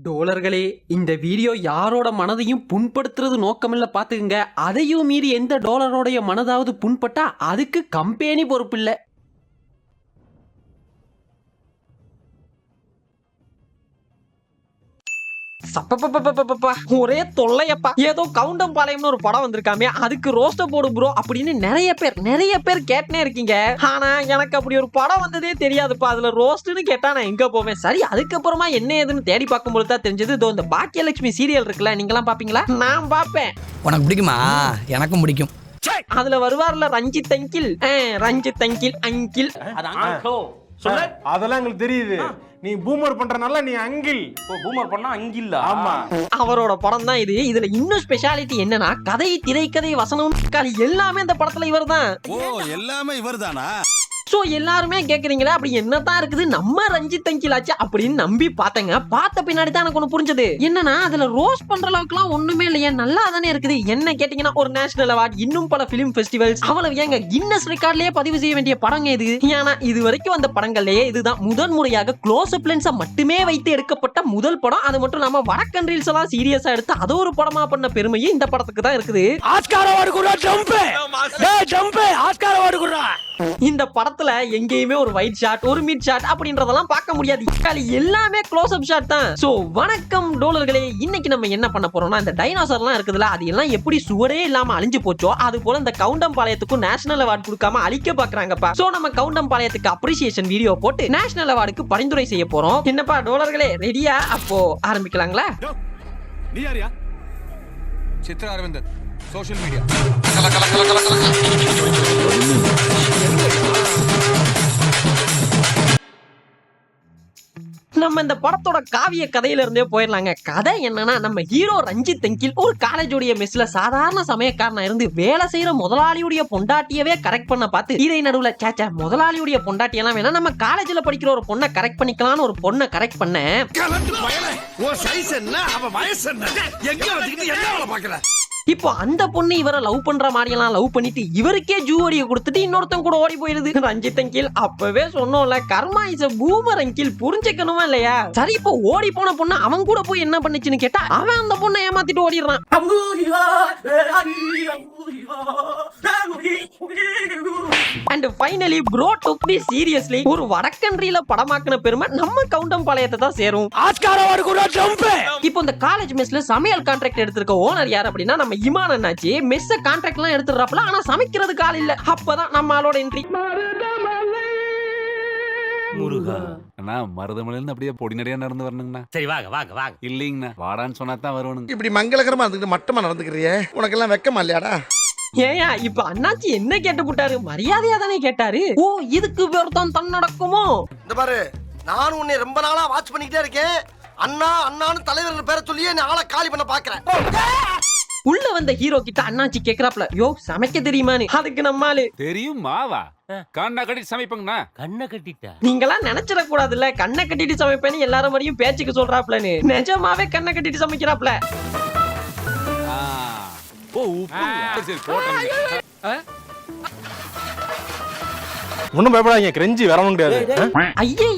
டோலர்களே, இந்த வீடியோ யாரோட மனதையும் புண்படுத்துறது நோக்கமில்ல பாத்துக்குங்க. அதையும் மீறி எந்த டோலரோடைய மனதாவது புண்பட்டா அதுக்கு கம்பெனி பொறுப்பில்ல. ஒரே தொல்லையப்பா. ஏதோ கவுண்டம்பாளையம்னு ஒரு படம் வந்திருக்காமே, அதுக்கு ரோஸ்ட போடு ப்ரோ அப்படின்னு நிறைய பேர் கேட்டனே இருக்கீங்க. ஆனா எனக்கு அப்படி ஒரு படம் வந்ததே தெரியாதுப்பா. அதுல ரோஸ்ட்னு கேட்டா நான் எங்க போவேன்? சரி, அதுக்கப்புறமா என்ன ஏதுன்னு தேடி பார்க்கும்போது தான் தெரிஞ்சது. இதோ இந்த பாக்கியலட்சுமி சீரியல் இருக்குல்ல, நீங்களாம் பாப்பீங்களா? நான் பாப்பேன். உனக்கு பிடிக்குமா? எனக்கும் பிடிக்கும். அதுல வருவார்ல Ranjith uncle, Ranjith uncle uncle அதெல்லாம் எங்களுக்கு தெரியுது. நீ பூமர் பண்றனால நீ அங்கிள். பூமர் பண்ணா அங்கிள். ஆமா, அவரோட படம் தான் இது. இதுல இன்னும் ஸ்பெஷாலிட்டி என்னன்னா, கதை, திரைக்கதை, வசனம் எல்லாமே இந்த படத்துல இவர்தான். ஓ, எல்லாமே இவர்தானா? சோ எல்லாருமே கேக்குறீங்களா, அப்படி என்னதான் இருக்குது நம்ம ரஞ்சித் அங்கிள் ஆச்சு அப்படின்னு நம்பி பார்த்தேங்க. பார்த்த பின்னாடி தான் எனக்கு ஒண்ணு புரிஞ்சது. என்னன்னா, அதுல ரோஸ் பண்ற அளவுக்குலாம் ஒண்ணுமே இல்லையா, நல்லா தானே இருக்குது. என்ன கேட்டீங்கன்னா, ஒரு நேஷனல் அவார்ட், இன்னும் பல பிலிம் ஃபெஸ்டிவல்ஸ், அவ்வளவு ஏங்க கின்னஸ் ரெக்கார்ட்லயே பதிவு செய்ய வேண்டிய படங்க இது. ஏன்னா இது வரைக்கும் அந்த படங்கள்லயே இதுதான் முதன் முறையாக க்ளோஸ் அப் லென்ஸை மட்டுமே வைத்து எடுக்கப்பட்ட முதல் படம். அது மட்டும் இல்லாம வடக்கன் ரீல்ஸ் எல்லாம் சீரியஸா எடுத்து அது ஒரு படமா பண்ண பெருமையும் இந்த படத்துக்கு தான் இருக்குது. ஆஸ்கார் அவார்டு குடுறா, ஜம்ப் ஜம்ப், ஆஸ்கார் அவார்டு குடுறா. இந்த படத்துல எங்கேயுமே ஒரு வைட் ஷாட், ஒரு மிட் ஷாட் அப்படின்றதெல்லாம் பார்க்க முடியாது. எல்லாமே க்ளோஸ் அப் ஷாட் தான். சோ வணக்கம் டோலர்களே, இன்னைக்கு நம்ம என்ன பண்ண போறோம்னா, இந்த டைனோசர்லாம் இருக்குதுல, அது எல்லாம் எப்படி சுவரே இல்லாம அழிஞ்சு போச்சோ, அது போல இந்த கவுண்டம்பாளையத்துக்கும் நேஷனல் அவார்டு கொடுக்காம அழிக்க பாக்குறாங்கப்பா. சோ நம்ம கவுண்டம்பாளையத்துக்கு அப்ரிசியேஷன் வீடியோ போட்டு நேஷனல் அவார்டுக்கு பரிந்துரை செய்ய போறோம். என்னப்பா டோலர்களே, ரெடியா? அப்போ ஆரம்பிக்கலாங்களா? நீ யாரியா? Chitra Aravindan, social media. நம்ம இந்த படத்தோட காவிய கதையில இருந்தே போயிடலாங்க. கதை என்னன்னா, நம்ம ஹீரோ ரஞ்சித் அங்கிள் ஒரு காலேஜோடைய மெஸ்ல சாதாரண சமயக்காரனா இருந்து வேலை செய்யற முதலாளியுடைய பொண்டாட்டியவே கரெக்ட் பண்ண பார்த்து, இதை நடுவுல சேச்சா முதலாளியுடைய பொண்டாட்டியெல்லாம் வேணா, நம்ம காலேஜ்ல படிக்கிற ஒரு பொண்ணை கரெக்ட் பண்ணிக்கலாம்னு ஒரு பொண்ணை கரெக்ட் பண்ண. இப்போ அந்த பொண்ணு இவரை லவ் பண்ற மாதிரி எல்லாம் லவ் பண்ணிட்டு இவருக்கே ஜூவடிய கொடுத்துட்டு இன்னொருத்தன் கூட ஓடி போயிருது. ரஞ்சித் அங்கிள் அப்பவே சொன்னோம்ல, கர்மா இஸ் a boomer அங்கிள், புரிஞ்சுக்கணுமா இல்லையா? சரி, இப்போ ஓடி போன பொண்ணு அவன் கூட போய் என்ன பண்ணுச்சுன்னு கேட்டா, அவன் அந்த பொண்ணை ஏமாத்திட்டு ஓடிடுறான். And finally bro took this seriously. ஒரு வடக்கன்றியில படமாக்குன பெருமை நம்ம கவுண்டம்பாளையத்தை தான் சேரும். ஆஸ்கார் அவார்டு குடுறா, ஜம்ப். இப்போ இந்த காலேஜ் மெஸ்ல சமையல் கான்ட்ராக்ட் எடுத்திருக்க ஓனர் யார் அப்படின்னா, நம்ம இமான் அண்ணாச்சி. மெஸ்ஸ கான்ட்ராக்ட் எல்லாம் எடுத்துறாப்ல, ஆனா சமைக்கிறதுக்கு ஆள் இல்ல. அப்பதான் நம்ம ஆளோட என்ட்ரி. முருகா அண்ணா, மருதமலையில அப்படியே பொடி நடையா நடந்து வரணுங்கண்ணா. சரி, வாங்க. இல்லீங்கண்ணா, வாடான்னு சொன்னா தான் வருவனுங்க. இப்படி மங்களகரமா இருந்துட்டு மட்டமா நடந்துக்கிறியே, உனக்கெல்லாம் வெக்கமா இல்லையாடா? ஏயா இப்ப அண்ணாச்சி என்ன கேட்டு போட்டாரு? மரியாதையா தானே கேட்டாரு. ஓ, இதுக்கு பேர்தான் தன் நடக்குமோ? இந்த பாரு, நானும் உன்னை ரொம்ப நாளா வாட்ச் பண்ணிக்கிட்டே இருக்கேன். அண்ணா அண்ணான்னு தலைவர்கள் பேரை சொல்லியே நீ ஆளை காலி பண்ண பாக்குறேன். உள்ள வந்த ஹீரோ கிட்ட அண்ணாச்சி கேக்குறாப்ல, யோ சமைக்க தெரியுமான்னு. அதுக்கு நம்மாலு தெரியும் மாவா, கண்ணா கட்டி சமைப்பங்கண்ணா. கண்ணை கட்டிட்டா நீங்களாம் நினைச்சிட கூடாதுல்ல, கண்ணை கட்டிட்டு சமைப்பேன்னு எல்லாரும் வரையும் பேச்சுக்கு சொல்றாப்லன்னு. நிஜமாவே கண்ணை கட்டிட்டு சமைக்கிறாப்ல. ஓ, சரி போட்டேன். ஒன்னும் பயப்படாதீங்க, கிரெஞ்சி வரவும் கிடையாது. ஐயே,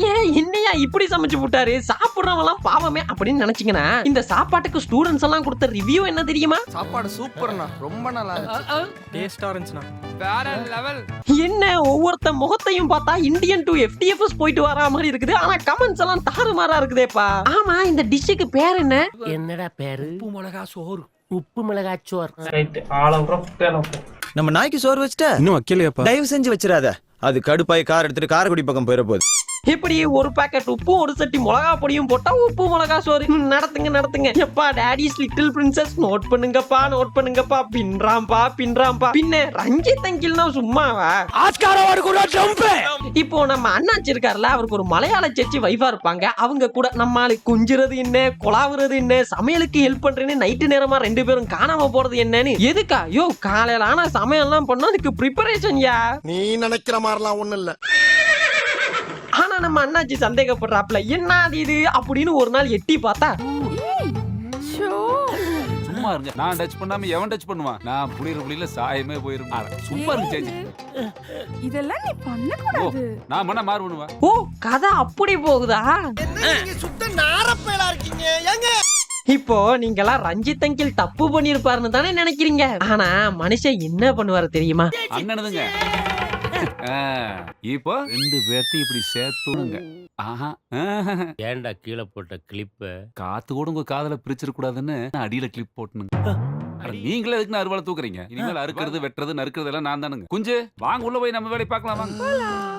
என்னையா இப்படி சமைச்சு போட்டாரு? சாப்பிடுறவங்க எல்லாம் பாவமே அப்படின்னு நினைச்சீங்கன்னா, இந்த சாப்பாட்டுக்கு ஸ்டூடெண்ட்ஸ் எல்லாம் கொடுத்த ரிவ்யூ என்ன தெரியுமா? சாப்பாடு சூப்பர்ண்ணா, ரொம்ப நல்லா இருந்துச்சு. டேஸ்டா இருந்துச்சுனா வேற லெவல். என்ன ஒவ்வொருத்த முகத்தையும் பார்த்தா இந்தியன் டு FTFS போயிட்டு வரா மாதிரி இருக்குது. ஆனா கமெண்ட்ஸ் எல்லாம் தாறுமாறா இருக்குதேப்பா. ஆமா, இந்த டிஷ்ஷுக்கு பேர் என்ன? என்னடா பேரு? உப்பு மிளகா சோறு. உப்பு மிளகா சோறு. ரைட், ஆளவுறோம் தேனோம். நம்ம நாய்க்கு சோறு வச்சிட்ட, இன்னும் வைக்கலையாப்பா? தயவு செஞ்சு வச்சிடாத, அது கடுப்பாய் கார் எடுத்துட்டு காரைக்குடி பக்கம் போயிட போகுது. இப்படி ஒரு பாக்கெட் உப்பும் ஒரு சட்டி மிளகா பொடியும் போட்டா உப்பு மிளகா சோறு. நடத்துங்க. எப்பா டாடிஸ் லிட்டில் பிரின்சஸ், நோட் பண்ணுங்கப்பா. பின்றாம்பா. பின்ன ரஞ்சித் அங்கிள்னா சும்மாவா? ஆஸ்கார் அவார்டு குடுறா, ஜம்ப். இப்போ நம்ம அண்ணாச்சி இருக்காருல, அவருக்கு ஒரு மலையாள சேச்சி வைஃபா இருப்பாங்க. அவங்க கூட நம்ம ஆளு கொஞ்சுறது என்ன, கொலாவுறது என்ன, சமையலுக்கு ஹெல்ப் பண்றேன்னு நைட்டு நேரமா 2 பேரும் காணாம போறது என்னன்னு. எதுக்கா? யோ காலையில ஆனா சமையல் எல்லாம் பண்ணா அதுக்கு ப்ரிப்பரேஷன் யா. நீ நினைக்கிற மாதிரிலாம் ஒண்ணும் இல்ல. ஆனா நம்ம அண்ணாச்சி சந்தேகப்படுறாப்ல, என்ன இது அப்படின்னு ஒரு நாள் எட்டி பார்த்தா, சும்மா இருங்க, நான் டச் பண்ணாம எவன் டச் பண்ணுவான்? நான் புளியில சாயமே போயிரும். சும்மா இருக்கு சேச்சி, இதெல்லாம் நீ பண்ண கூடாது. நான் மாறு பண்ணுவா. ஓ கதை அப்படி போகுதா? நீங்க சுத்த நாரப்பேலா இருக்கீங்க. ஏங்க இப்போ நீங்க எல்லாம் ரஞ்சித் அங்கிள் தப்பு பண்ணிருப்பாருன்னு தானே நினைக்கிறீங்க. ஆனா மனுஷன் என்ன பண்ணுவாரு தெரியுமா? அண்ணனுதுங்க. இப்போ 2 பேர்த்தையும் இப்படி சேர்த்துங்க. ஆஹா. ஏன்டா கீழே போட்ட கிளிப்ப காத்து கூட உங்க காதல பிரிச்சிட கூடாதுன்னு அடியில கிளிப் போட்டுனுங்க. நீங்களே எதுக்கு அறுவாலை தூக்குறீங்க? இனிமேல் அறுக்கிறது வெட்டுறது நறுக்கிறது எல்லாம் நான் தானுங்க. குஞ்சு வாங்க உள்ள போய் நம்ம வேலையை பார்க்கலாம் வாங்க.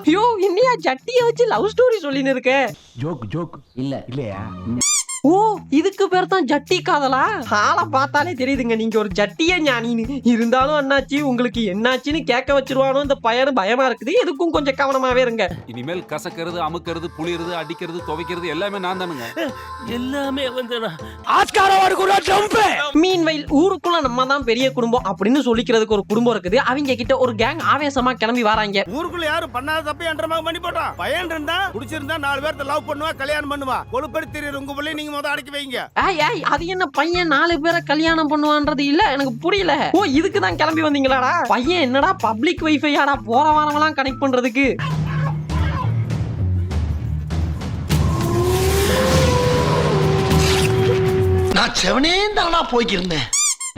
ஐயோ இன்னையா ஜட்டிய வச்சு லவ் ஸ்டோரி சொல்லின்னு இருக்க? ஜோக் இல்லையா? ஓ இதுக்கு பேர் தான் ஜட்டி காதலா? ஆளை பார்த்தாலே தெரியுதுங்க நீங்க ஒரு ஜட்டிய ஞானின்னு. இருந்தாலும் அண்ணாச்சி உங்களுக்கு என்னாச்சுன்னு கேட்க வச்சிருவானோ இந்த பையனு பயமா இருக்குது. எதுக்கும் கொஞ்சம் கவனமாவே இருங்க. இனிமேல் கசக்கிறது அமுக்கிறது புளியறது அடிக்கிறது துவைக்கிறது எல்லாமே நான் தானுங்க. எல்லாமே வந்து ஆஸ்கார் அவார்டு ஜம்ப். மீன்வெயில் ஊருக்குள்ள நம்ம தான் பெரிய குடும்பம் அப்படின்னு சொல்லிக்கிறதுக்கு ஒரு குடும்பம் இருக்குது. அவங்க கிட்ட ஒரு கேங் ஆவேசமா கிளம்பி வராங்க. ஊருக்குள்ள யாரும் பண்ணாத தப்பே அன்றமாக பண்ணி போட்டான். பையன் இருந்தா குடிச்சிருந்தா 4 பேர்த்த லவ் பண்ணுவா கல்யாணம் பண்ணுவா. கொழுப்படி தெரியுற உங்க பிள்ளை நீங்க முத அடக்கி வைங்க. ஏய் அது என்ன பையன் 4 பேரை கல்யாணம் பண்ணுவான்றது இல்ல எனக்கு புரியல. ஓ இதுக்கு தான் கிளம்பி வந்தீங்களாடா? பையன் என்னடா பப்ளிக் வைஃபையாடா போற வாரமெல்லாம் கனெக்ட் பண்றதுக்கு? நான் செவனே தானா போய்க்கிருந்தேன்.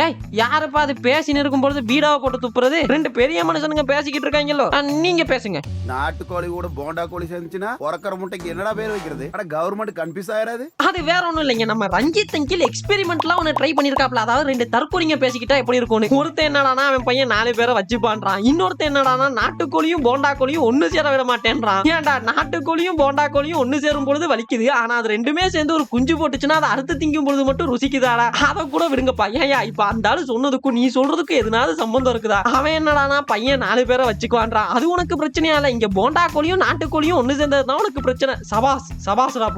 ஏய் யாருப்பா அது பேசின்னு இருக்கும் பொழுது பீடாவை போட்டு துப்புறது? 2 பெரிய மனுஷனுங்க பேசிக்கிட்டு இருக்காங்களோ. நீங்க பேசுங்க. நாட்டுக்கோழி கூட போண்டா கோழி சேர்ந்துச்சுன்னா உறக்கிற முட்டைக்கு என்னடா பேர் வைக்கிறது? ஆனா கவர்மெண்ட் கன்ஃபியூஸ் ஆயிராது. அது வேற ஒண்ணும் இல்லைங்க. நம்ம ரஞ்சித் அங்கிள் எக்ஸ்பெரிமெண்ட்லாம் ஒன்னு ட்ரை பண்ணிருக்காப்ல. அதாவது 2 தற்கொலைங்க பேசிக்கிட்டா எப்படி இருக்கும்னு. ஒருத்தன் என்னடானா அவன் பையன் 4 பேரை வச்சுப்பான்றான். இன்னொருத்தன் என்னடானா நாட்டுக்கோழியும் போண்டா கோழியும் ஒண்ணு சேர விட மாட்டேன்றான். ஏன்டா நாட்டுக்கோழியும் போண்டா கோழியும் ஒண்ணு சேரும் பொழுது வலிக்குது. ஆனா அது 2மே சேர்ந்து ஒரு குஞ்சு போட்டுச்சுன்னா அதை அறுத்து திங்கும் பொழுது மட்டும் ருசிக்குதாடா? அதை கூட விடுங்கப்பா. ஏயா இப்ப அந்த ஆளு சொன்னதுக்கும் நீ சொல்றதுக்கும் எதுனாவது சம்பந்தம் இருக்குதா? அவன் என்னடானா பையன் 4 பேரை வச்சுக்குவான்றான். அது உனக்கு பிரச்சனையா இல்ல. இங்க போண்டா கோழியும் நாட்டுக்கோழியும் ஒண்ணு சேர்ந்ததுதான் உனக்கு பிரச்சனை. சபாஸ் சபாஸ்டா.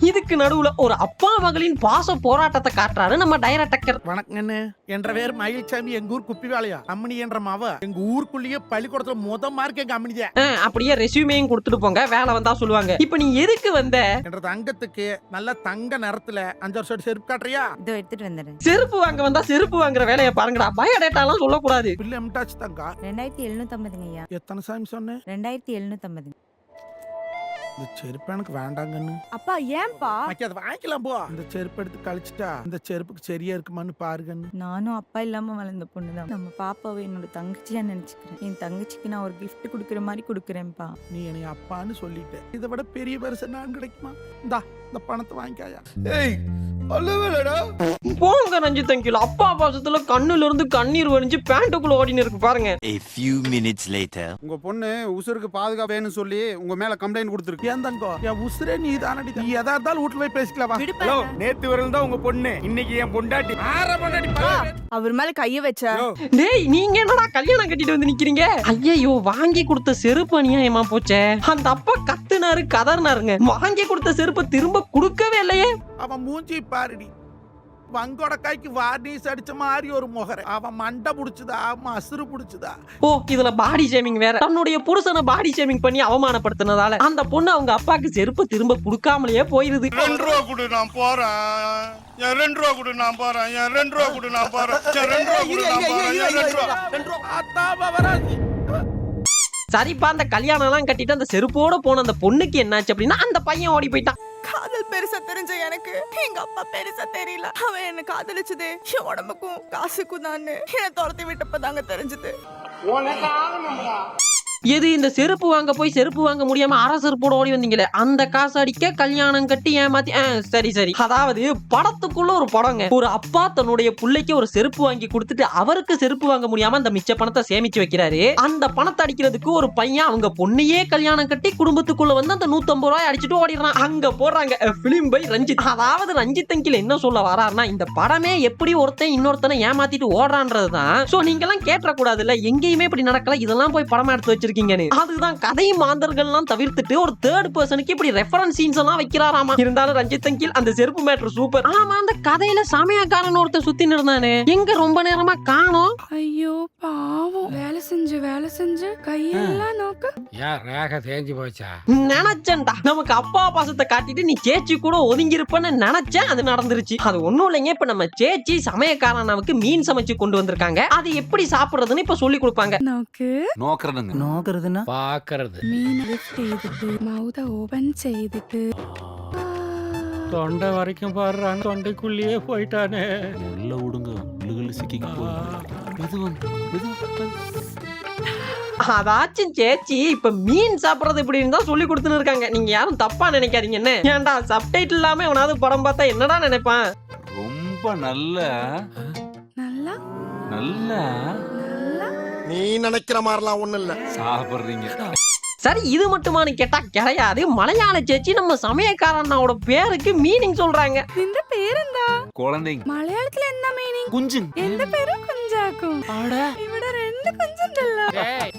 இதுக்கு நடுவுல ஒரு அப்பா மகளின் பாச போராட்டத்தை காட்டுறாரு நம்ம டைரக்டர். வணக்கங்கண்ணு. என்ற பேர் மயில்சாமி. எங்க ஊர் குப்பி வேலையா அம்மணி என்ற மாவ எங்க ஊருக்குள்ளேயே பள்ளிக்கூடத்துல முத மார்க் எங்க அம்மணிதே. அப்படியே ரெஸ்யூமேயும் கொடுத்துட்டு போங்க, வேலை வந்தா சொல்லுவாங்க. இப்ப நீ எதுக்கு வந்த? என்ற தங்கத்துக்கு நல்ல தங்க நிறத்துல 5 வருஷம் செருப்பு காட்டுறியா? இதோ எடுத்துட்டு வந்துறேன். செருப்பு வாங்க வந்தா செருப்பு வாங்குற வேலையை பாருங்கடா. பயோடேட்டா எல்லாம் சொல்லக்கூடாது. பிள்ளை எம்டாச்சு தங்கா 2750 ஐயா. எத்தனை சாமி சொன்னேன்? 2750. இந்த செருப்பு எனக்கு வேண்டாங்கன்னு. அப்பா ஏன்பா? அதை வாங்கிக்கலாம் போ. இந்த செருப்பு எடுத்து கழிச்சிட்டா இந்த செருப்புக்கு சரியா இருக்குமான்னு பாருங்கன்னு. நானும் அப்பா இல்லாம வளர்ந்த பொண்ணுதான். நம்ம பாப்பாவை என்னோட தங்கச்சியா நினைச்சுக்கிறேன். என் தங்கச்சிக்கு நான் ஒரு கிஃப்ட் குடுக்கற மாதிரி குடுக்கறேன்ப்பா. நீ என்னை அப்பான்னு சொல்லிட்ட. இதை விட பெரிய பரிசு நான் கிடைக்குமா? இந்த பணத்தை வாங்கிக்காயா. ஏய் அல்லவேலடா. போங்க ரஞ்சித் அங்கிள். அப்பா பாசத்துல கண்ணுல இருந்து கண்ணீர் வடிஞ்சு பேண்ட்டுக்குள்ள ஓடின்னு இருக்கு பாருங்க. A few minutes later. உங்க பொண்ணு உசுருக்கு பாதுகாப்பு வேணும்னு சொல்லி உங்க மேல கம்ப்ளைண்ட் கொடுத்துருக்கு. ஏன் தங்கோ என் உசுரே நீ தானடி. நீ எதா இருந்தாலும் வீட்டுல போய் பேசிக்கலாம். ஹலோ நேத்து வரல தான் உங்க பொண்ணு, இன்னைக்கு என் பொண்டாட்டி. அவர் மேல கைய வச்சா? டேய் நீங்க என்னடா கல்யாணம் கட்டிட்டு வந்து நிக்கிறீங்க? ஐயோ வாங்கி கொடுத்த செருப்பு அநியாயமா போச்சே. அந்த அப்பா கத்துனாரு கதர்னாருங்க. வாங்கி கொடுத்த செருப்பு திரும்ப கொடுக்கவே இல்லையே. அவன் மூஞ்சி பாருடி. வங்கோட கைக்கு வார்னிஸ் அடிச்ச மாதிரி ஒரு முகரை. அவன் மண்டை புடிச்சுதா மசுறு புடிச்சுதா? ஓ இதுல பாடி ஷேமிங் வேற. தன்னுடைய புருஷனை பாடி ஷேமிங் பண்ணி அவமானப்படுத்தினதால அந்த பொண்ணு அவங்க அப்பாக்கு செருப்பு திரும்ப கொடுக்காமலேயே போயிருது. 2 ரூபா கொடு நான் போறேன். என் 2 ரூபா கொடு நான் போறேன். என் 2 ரூபா கொடு நான் போறேன். என் 2 ரூபா கொடு நான் போறேன். என் 2 ரூபா. அத்தாப வராது. சரிப்பா அந்த கல்யாணம் எல்லாம் கட்டிட்டு அந்த செருப்போட போன அந்த பொண்ணுக்கு என்னாச்சு அப்படின்னா அந்த பையன் ஓடி போயிட்டான். காதல் பெருசா தெரிஞ்ச எனக்கு எங்க அப்பா பெருசா தெரியல. அவன் என்ன காதலிச்சது என் உடம்புக்கும் காசுக்கும் தான். என்ன துரத்தி விட்டப்பதாங்க தெரிஞ்சது. எது இந்த செருப்பு வாங்க போய் செருப்பு வாங்க முடியாம அரை செருப்போட ஓடி வந்தீங்களே அந்த காசு அடிக்க கல்யாணம் கட்டி ஏமாத்தி. சரி சரி. அதாவது படத்துக்குள்ள ஒரு படங்க. ஒரு அப்பா தன்னுடைய பிள்ளைக்கு ஒரு செருப்பு வாங்கி கொடுத்துட்டு அவருக்கு செருப்பு வாங்க முடியாம அந்த மிச்ச பணத்தை சேமிச்சு வைக்கிறாரு. அந்த பணத்தை அடிக்கிறதுக்கு ஒரு பையன் அவங்க பொண்ணையே கல்யாணம் கட்டி குடும்பத்துக்குள்ள வந்து அந்த 150 ரூபாய் அடிச்சுட்டு ஓடிடுறான். அங்க போடுறாங்க பிலிம் பை ரஞ்சித். அதாவது ரஞ்சித் அங்கிள் என்ன சொல்ல வராருன்னா இந்த படமே எப்படி ஒருத்தன் இன்னொருத்தனை ஏமாத்திட்டு ஓடுறான்றதுதான். சோ நீங்க எல்லாம் கேட்ற கூடாது இல்ல, எங்கேயுமே இப்படி நடக்கல, இதெல்லாம் போய் படமா எடுத்து வச்சிருக்கீங்க. அதுதான் கதை மாந்தர்கள்லாம் தவிர்த்துட்டு ஒரு தேர்ட் பர்சனுக்கு இப்படி ரெஃபரன்ஸ் சீன்ஸ் எல்லாம் வைக்கிறாராமா. இருந்தாலும் ரஞ்சித் அங்கிள் அந்த செருப்பு மேட்டர் சூப்பர். ஆமா அந்த கதையில சமயக்காரன் ஒருத்தன் சுத்தி இருந்தானே எங்க ரொம்ப நேரமா காணோம். ஐயோ பாவம். வேலை செஞ்சு கையெல்லாம் நோக்க ரேக தேஞ்சு போச்சா? நினைச்சேன்டா நமக்கு அப்பா பாசத்தை காட்டிட்டு நீ சேச்சி கூட ஒதுங்கி இருப்பன்னு நினைச்சேன். அது நடந்துருச்சு. அது ஒண்ணும் இல்லைங்க. இப்ப நம்ம சேச்சி சமயக்காரனுக்கு மீன் சமைச்சு கொண்டு வந்திருக்காங்க. அது எப்படி சாப்பிடுறதுன்னு இப்ப சொல்லி கொடுப்பாங்க. நோக்கு நோக்கறனுங்க. பாக்குறதுன்னா പാക്കരുത് മീൻ ലിഫ്റ്റ് ചെയ്തിട്ട് മൗത ഓപ്പൺ ചെയ്തിട്ട് தொண்ட வரைக்கும் பாடுறான் தொண்டைக்குள்ளேயே போயிட்டானே உள்ள விடுங்க உள்ளுகள் சிக்கிக்க அதாச்சும் சேச்சி இப்ப மீன் சாப்பிடறது இப்படின்னு தான் சொல்லி கொடுத்துன்னு இருக்காங்க. நீங்க யாரும் தப்பா நினைக்காதீங்க. என்ன ஏன்டா சப்டைட்டில் இல்லாம எவனாவது படம் பார்த்தா என்னடா நினைப்பான்? ரொம்ப நல்ல നല്ല நல்ல நீ நினைக்கிற மாதிரிலாம் ஒண்ணும் இல்ல. சாப்பிடுறீங்க. சரி இது மட்டுமான்னு கேட்டா கிடையாது. மலையாள சேச்சி நம்ம சமயக்காரண்ணாவோட பேருக்கு மீனிங் சொல்றாங்க. നിന്റെ പേരെന്താ? குழந்தைங்க മലയാളത്തിൽ എന്താ മീനിങ്? குஞ்சு. എന്റെ പേര് കുഞ്ചാക്കും. ഇവിടെ രണ്ട് കുഞ്ചുണ്ടല്ലോ.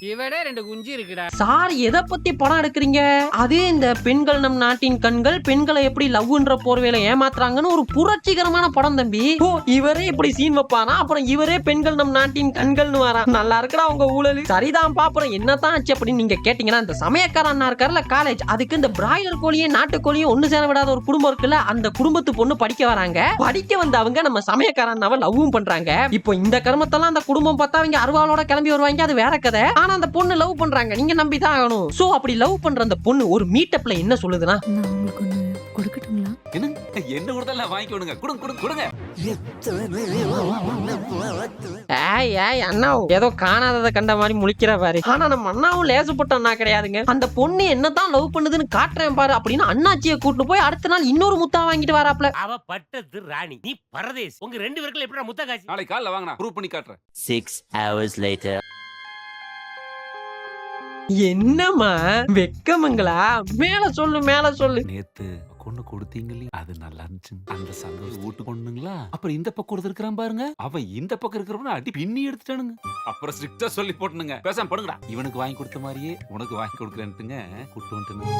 இவனே 2 குஞ்சு இருக்குடா. சார் எதை பத்தி படம் எடுக்கிறீங்க? அது இந்த பெண்கள் நம் நாட்டின் கண்கள், பெண்களை எப்படி லவ்ன்ற போர்வையில ஏமாத்துறாங்கன்னு ஒரு புரட்சிகரமான படம் தம்பி. ஓ இவரே இப்படி சீன் வைப்பானா, அப்புறம் இவரே பெண்கள் நம் நாட்டின் கண்கள்னு வரா. நல்லா இருக்குடா உங்க ஊழல். சரிதான்ப்பா, அப்புறம் என்னதான் ஆச்சு அப்படின்னு நீங்க கேட்டீங்கன்னா, இந்த சமயக்கார அண்ணா இருக்காருல காலேஜ், அதுக்கு இந்த பிராய்லர் கோழியும் நாட்டுக்கோழியும் ஒண்ணு சேர விடாத ஒரு குடும்பம் இருக்குல்ல, அந்த குடும்பத்து பொண்ணு படிக்க வராங்க. படிக்க வந்த அவங்க நம்ம சமயக்கார அண்ணாவை லவ்வும் பண்றாங்க. இப்போ இந்த கர்மத்தெல்லாம் அந்த குடும்பம் பார்த்தா அவங்க அருவாளோட கிளம்பி வருவாங்க, அது வேற கதை. ஆனா அந்த பொண்ணு லவ் பண்றாங்க, நீங்க நம்பிதான் ஆகணும். சோ அப்படி லவ் பண்ற அந்த பொண்ணு ஒரு மீட்டப்ல என்ன சொல்லுதுன்னா, நான் உங்களுக்கு ஒண்ணு கொடுக்கட்டுங்களா? என்ன கொடுத்தாலும் வாங்கிக்கோடுங்க. கொடுங்க. ஏய் ஏய் அண்ணா ஏதோ காணாததை கண்ட மாதிரி முழிக்கிற பாரு. ஆனா நம்ம அண்ணாவும் லேசுப்பட்ட அண்ணா கிடையாதுங்க. அந்த பொண்ணு என்னதான் லவ் பண்ணுதுன்னு காட்டுறேன் பாரு அப்படின்னு அண்ணாச்சியை கூட்டு போய் அடுத்த நாள் இன்னொரு முத்தா வாங்கிட்டு வராப்ல. அவ பட்டது ராணி, நீ பரதேசி. உங்க 2 பேருக்குள்ள எப்படிடா முத்த காட்சி? நாளைக்கு காலைல வாங்க, நான் ப்ரூவ் பண்ணி காட்டுறேன். 6 hours later. என்னம்மா வெக்கமங்களா? மேல சொல்லு. நேத்து கொண்டு கொடுத்தீங்களே அது நல்லா இருந்துச்சு. அந்த சந்தோஷம் வீட்டு கொண்டுங்களா. அப்புறம் இந்த பக்கம் ஒருத்தர் இருக்கிறான் பாருங்க, அவன் இந்த பக்கம் இருக்கிறவன அடி பின்னி எடுத்துட்டானுங்க. அப்புறம் ஸ்ட்ரிக்டா சொல்லி போட்டுனுங்க, பேசாம படுங்கடா. இவனுக்கு வாங்கி கொடுத்த மாதிரியே உனக்கு வாங்கி கொடுக்குறேன்ட்டுங்க கூட்டு வந்துட்டு.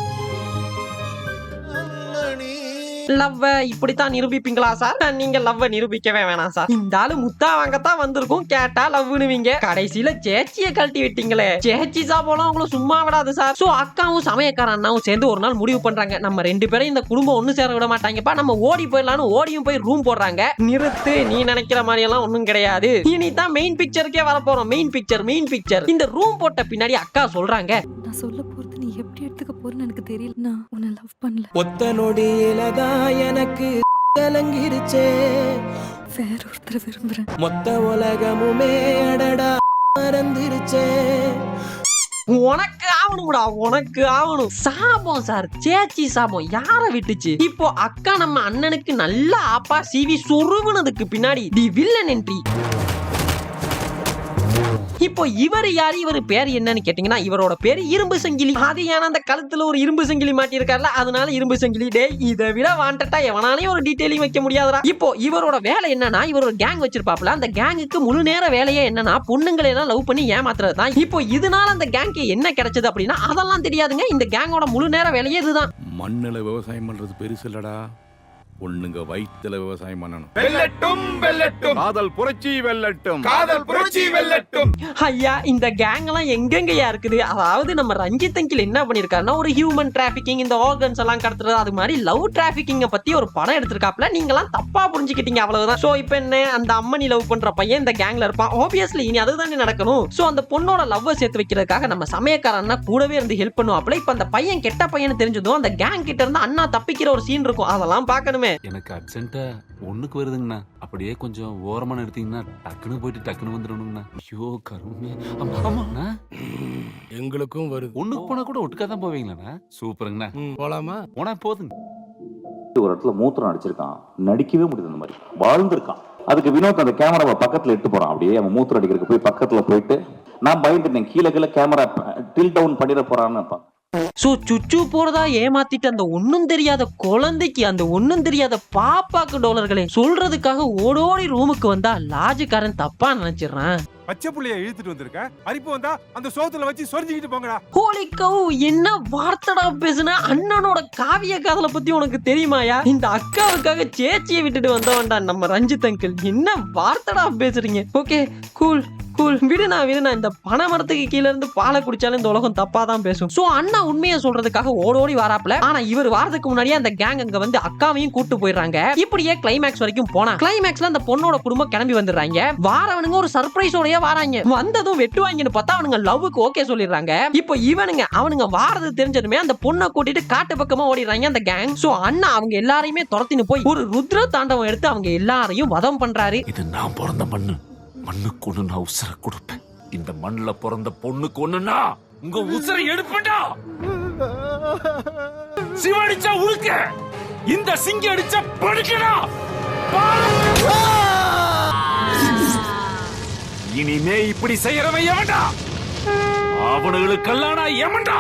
லவ்வ இப்படித்தான் நிரூபிப்பீங்களா சார்? நீங்க லவ்வ நிரூபிக்கவே வேணாம் சார். இந்த ஆளு முத்தா வாங்கத்தான் வந்திருக்கும், கேட்டா லவ்னுவீங்க. கடைசியில சேச்சியை கழட்டி விட்டீங்களே. சேச்சி சாப்பிடலாம் உங்களை சும்மா விடாது சார். சோ அக்காவும் சமயக்கார அண்ணாவும் சேர்ந்து ஒரு நாள் முடிவு பண்றாங்க, நம்ம 2 பேரும் இந்த குடும்பம் ஒண்ணு சேர விட மாட்டாங்கப்பா, நம்ம ஓடி போயிடலாம்னு ஓடியும் போய் ரூம் போடுறாங்க. நிறுத்து, நீ நினைக்கிற மாதிரி எல்லாம் ஒண்ணும் கிடையாது. இனிதான் மெயின் பிக்சருக்கே வர போறோம். Main picture. இந்த ரூம் போட்ட பின்னாடி அக்கா சொல்றாங்க, நான் சொல்ல போறது நீ எப்படி எடுத்துக்க போறேன்னு எனக்கு தெரியல. நான் உன்னை லவ் பண்ணல. ஒத்த நொடியிலதான் எனக்கு கலங்கிருச்சே. வேற ஒருத்தரை விரும்புறேன். மொத்த உலகமுமே அடடா மறந்துருச்சே. உனக்கு ஆகணும் சாபம் சார். சேச்சி சாபம் யார விட்டுச்சு? இப்போ அக்கா நம்ம அண்ணனுக்கு நல்ல ஆப்பா சிவி சொருகுனதுக்கு பின்னாடி தி வில்லன் என்ட்ரி. இப்போ இவர் யாரு, இவர் பேர் என்னன்னு கேட்டீங்கன்னா, இவரோட பேரு இரும்பு சங்கிலி. அது ஏன்னா அந்த கழுத்துல ஒரு இரும்பு சங்கிலி மாட்டி இருக்காருல, அதனால இரும்பு சங்கிலி. டே இதை விட வாண்டட்டா எவனாலையும் ஒரு டீடைலிங் வைக்க முடியாதுடா. இப்போ இவரோட வேலை என்னன்னா, இவர் ஒரு கேங் வச்சிருப்பாப்ல. அந்த கேங்குக்கு முழு நேர வேலையே என்னன்னா, பொண்ணுங்களை எல்லாம் லவ் பண்ணி ஏமாத்துறது தான். இப்போ இதனால அந்த கேங்க்கு என்ன கிடைச்சது அப்படின்னா அதெல்லாம் தெரியாதுங்க. இந்த கேங்கோட முழு நேர வேலையே இதுதான். மண்ணுல விவசாயம் பண்றது பெருசு இல்லடா, பொண்ணுங்க வயித்துல விவசாயம் பண்ணணும். காதல் புரட்சி வெல்லட்டும். ஐயா இந்த கேங் எல்லாம் எங்கெங்கயா இருக்குது? அதாவது நம்ம ரஞ்சித் அங்கிள் என்ன பண்ணிருக்காருன்னா, ஒரு ஹியூமன் டிராபிக்கிங், இந்த ஆர்கன்ஸ் எல்லாம் கடத்துறது, அது மாதிரி லவ் டிராபிக்கிங்க பத்தி ஒரு படம் எடுத்திருக்காப்ல. நீங்க எல்லாம் தப்பா புரிஞ்சுக்கிட்டீங்க, அவ்வளவுதான். சோ இப்போ என்ன, அந்த அம்மனி லவ் பண்ற பையன் இந்த கேங்ல இருப்பான். ஆப்வியஸ்லி இனி அதுதானே நடக்கணும். சோ அந்த பொண்ணோட லவ் சேர்த்து வைக்கிறதுக்காக நம்ம சமயக்காரன்னா கூடவே இருந்து ஹெல்ப் பண்ணுவாப்ல. இப்ப அந்த பையன் கெட்ட பையன் தெரிஞ்சதும் அந்த கேங் கிட்ட இருந்து அண்ணா தப்பிக்கிற ஒரு சீன் இருக்கும், அதெல்லாம் பார்க்கணுமே. எனக்கு அர்ஜென்ட்டா ஒண்ணுக்கு வருதுங்கண்ணா. அப்படியே கொஞ்சம் ஓரமா எடுத்தீங்கன்னா டக்குன்னு போயிட்டு டக்குன்னு வந்துடணுங்கண்ணா. ஐயோ கருமே. ஆமாண்ணா எங்களுக்கும் வருது. ஒண்ணுக்கு போனா கூட ஒட்டுக்கா தான் போவீங்களாண்ணா? சூப்பருங்கண்ணா. போலாமா? போனா போதுங்க. ஒரு இடத்துல மூத்திரம் அடிச்சிருக்கான், நடிக்கவே முடியுது, அந்த மாதிரி வாழ்ந்திருக்கான். அதுக்கு வினோத் அந்த கேமராவை பக்கத்துல இட்டு போறான். அப்படியே அவன் மூத்திரம் அடிக்கிறதுக்கு போய் பக்கத்துல போயிட்டு நான் பயந்துட்டேன், கீழே கேமரா டில் டவுன் பண்ணிட போறான்னு. சோ சுச்சு போறதா ஏமாத்திட்டு அந்த ஒண்ணும் தெரியாத குழந்தைக்கு, அந்த ஒண்ணும் தெரியாத பாப்பாக்கு டாலர்களை சொல்றதுக்காக ஓடோடி ரூமுக்கு வந்தா லாஜுக்காரன் தப்பா நினைச்சிடறான். பச்சை புள்ளைய இழுத்துட்டு வந்திருக்க, அரிப்பு வந்தா அந்த சோத்துல வச்சு சொரிஞ்சிக்கிட்டு போங்கடா. ஹோலி கவு, என்ன வார்த்தடா பேசுன? அண்ணனோட காவிய காதலை பத்தி உனக்கு தெரியுமாயா? இந்த அக்காவுக்காக சேச்சியை விட்டுட்டு வந்தவன்டா நம்ம ரஞ்சித் அங்கிள். என்ன வார்த்தடா பேசுறீங்க? ஓகே கூல் கூல் விடுனா இந்த பனை மரத்துக்கு கீழ இருந்து பாலை குடிச்சாலும் இந்த உலகம் தப்பா தான் பேசும். சோ அண்ணா உண்மையை சொல்றதுக்காக ஓடோடி வாராப்ல. ஆனா இவர் வாரதுக்கு முன்னாடியே அந்த கேங் அங்க வந்து அக்காவையும் கூட்டு போயிடுறாங்க. இப்படியே கிளைமேக்ஸ் வரைக்கும் போனா கிளைமேக்ஸ்ல அந்த பொண்ணோட குடும்பம் கிளம்பி வந்துடுறாங்க. வாரவனுங்க ஒரு சர்ப்ரைஸோடய வாராங்க. வந்ததும் வெட்டுவாங்கன்னு பார்த்தா அவனுங்க லவ்வுக்கு ஓகே சொல்லிடுறாங்க. இப்போ அவனுங்க வாரது தெரிஞ்சதுமே அந்த பொண்ணை கூட்டிட்டு காட்டு பக்கமா ஓடிடுறாங்க அந்த கேங். சோ அண்ணா அவங்க எல்லாரையுமே துரத்தின்னு போய் ஒரு ருத்ர தாண்டவம் எடுத்து அவங்க எல்லாரையும் வதம் பண்றாரு. இது நான் பிறந்த மண்ணுக்கு ஒண்ணு நான் உசுர கொடுப்பேன். இந்த மண்ணுல பிறந்த பொண்ணுக்கு ஒண்ணுன்னா உங்க உசுரை எடுப்பேன்டா. சிவடிச்சா உழுக்க, இந்த சிங்கி அடிச்சா படுக்கடா. இனிமே இப்படி செய்யறவன் எவன்டா? அவனுங்களுக்கெல்லாம் நான் எவன்டா?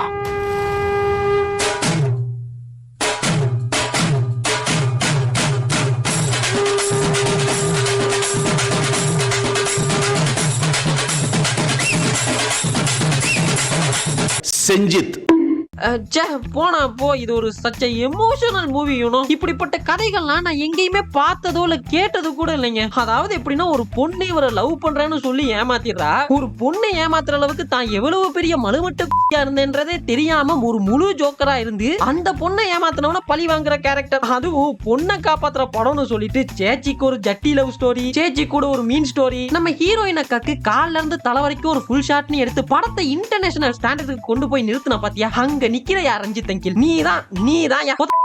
செஞ்சித் போனா போ. இது ஒரு சச்ச எமோஷனல் மூவி. இப்படிப்பட்ட கதைகள்லாம் நான் எங்கேயுமே பார்த்ததோ இல்ல கேட்டது கூட இல்லைங்க. அதாவது எப்படின்னா ஒரு பொண்ணு இவரை லவ் பண்றேன்னு சொல்லி ஏமாத்திடுறா. ஒரு பொண்ணை ஏமாத்துற அளவுக்கு தான் எவ்வளவு பெரிய மலுமட்டு இருந்தேன்றதே தெரியாம ஒரு முழு ஜோக்கரா இருந்து அந்த பொண்ணை ஏமாத்தினவன பழி வாங்குற கேரக்டர். அதுவும் பொண்ணை காப்பாத்துற படம்னு சொல்லிட்டு சேச்சிக்கு ஒரு ஜட்டி லவ் ஸ்டோரி, சேச்சி கூட ஒரு மீன் ஸ்டோரி, நம்ம ஹீரோயின் அக்காக்கு கால்ல இருந்து தலை வரைக்கும் ஒரு ஃபுல் ஷாட்னு எடுத்து படத்தை இன்டர்நேஷனல் ஸ்டாண்டர்டுக்கு கொண்டு போய் நிறுத்தின பாத்தியா? அங்க நிக்கிற யார் ரஞ்சித் அங்கிள்? நீதான்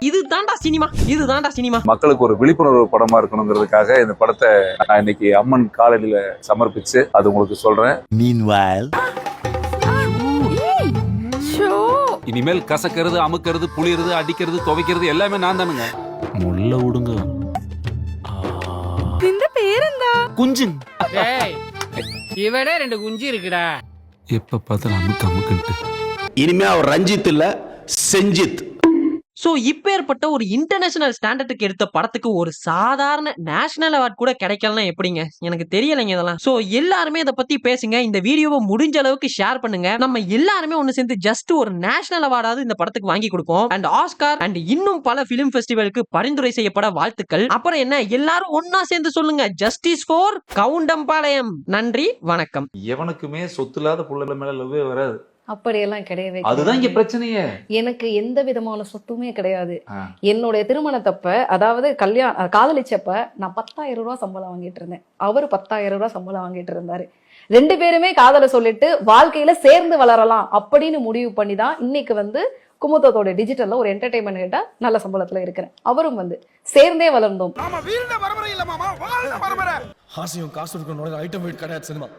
இதுதான்டா சினிமா. மக்களுக்கு ஒரு விழிப்புணர்வு படமா இருக்கணுங்கிறதுக்காக இந்த படத்தை நான் இன்னைக்கு அம்மன் காலடியில சமர்ப்பிச்சு அது உங்களுக்கு சொல்றேன். இனிமேல் கசக்கிறது, அமுக்கிறது, புளியறது, அடிக்கிறது, துவைக்கிறது எல்லாமே நான் தானுங்க. முள்ள விடுங்க. இந்த பேர் என்ன? குஞ்சு. இவனே 2 குஞ்சு இருக்குடா. எப்ப பார்த்தாலும் அமுக்குன்ட்டு. இனிமே அவர் ரஞ்சித் இல்ல செஞ்சித். சோ இப்பேற்பட்ட ஒரு இன்டர்நேஷனல் ஸ்டாண்டர்டுக்கு எடுத்த படத்துக்கு ஒரு சாதாரண நேஷனல் அவார்ட் கூட கிடைக்கலன்னா எப்படிங்க? எனக்கு தெரியலைங்க இதெல்லாம். சோ எல்லாருமே இதை பத்தி பேசுங்க. இந்த வீடியோவை முடிஞ்ச அளவுக்கு ஷேர் பண்ணுங்க. நம்ம எல்லாருமே ஒன்னு சேர்ந்து ஜஸ்ட் ஒரு நேஷனல் அவார்டாவது இந்த படத்துக்கு வாங்கி கொடுப்போம். அண்ட் ஆஸ்கார் அண்ட் இன்னும் பல பிலிம் ஃபெஸ்டிவலுக்கு பரிந்துரை செய்யப்பட வாழ்த்துக்கள். அப்புறம் என்ன, எல்லாரும் ஒன்னா சேர்ந்து சொல்லுங்க, ஜஸ்டிஸ் ஃபார் கவுண்டம்பாளையம். நன்றி, வணக்கம். எவனுக்குமே சொத்து இல்லாத புள்ள மேல லவ்வே வராது. அப்படியெல்லாம் கிடையவே அதுதான் இங்க பிரச்சனையே. எனக்கு எந்த விதமான சொத்துமே கிடையாது. என்னுடைய திருமணத்தப்ப, அதாவது காதலிச்சப்ப நான் 10,000 ரூபாய் சம்பளம் வாங்கிட்டு இருந்தேன். அவரு 10,000 ரூபாய் சம்பளம் வாங்கிட்டு இருந்தாரு. 2 பேருமே காதலை சொல்லிட்டு வாழ்க்கையில சேர்ந்து வளரலாம் அப்படின்னு முடிவு பண்ணி தான் இன்னைக்கு வந்து குமுதத்தோட டிஜிட்டல்ல ஒரு என்டர்டைன்மெண்ட் கிட்ட நல்ல சம்பளத்துல இருக்கிறேன். அவரும் வந்து சேர்ந்தே வளர்ந்தோம். ஆசையும் காசு இருக்கணும் ஐட்டம் வெயிட் கிடையாது சினிமா.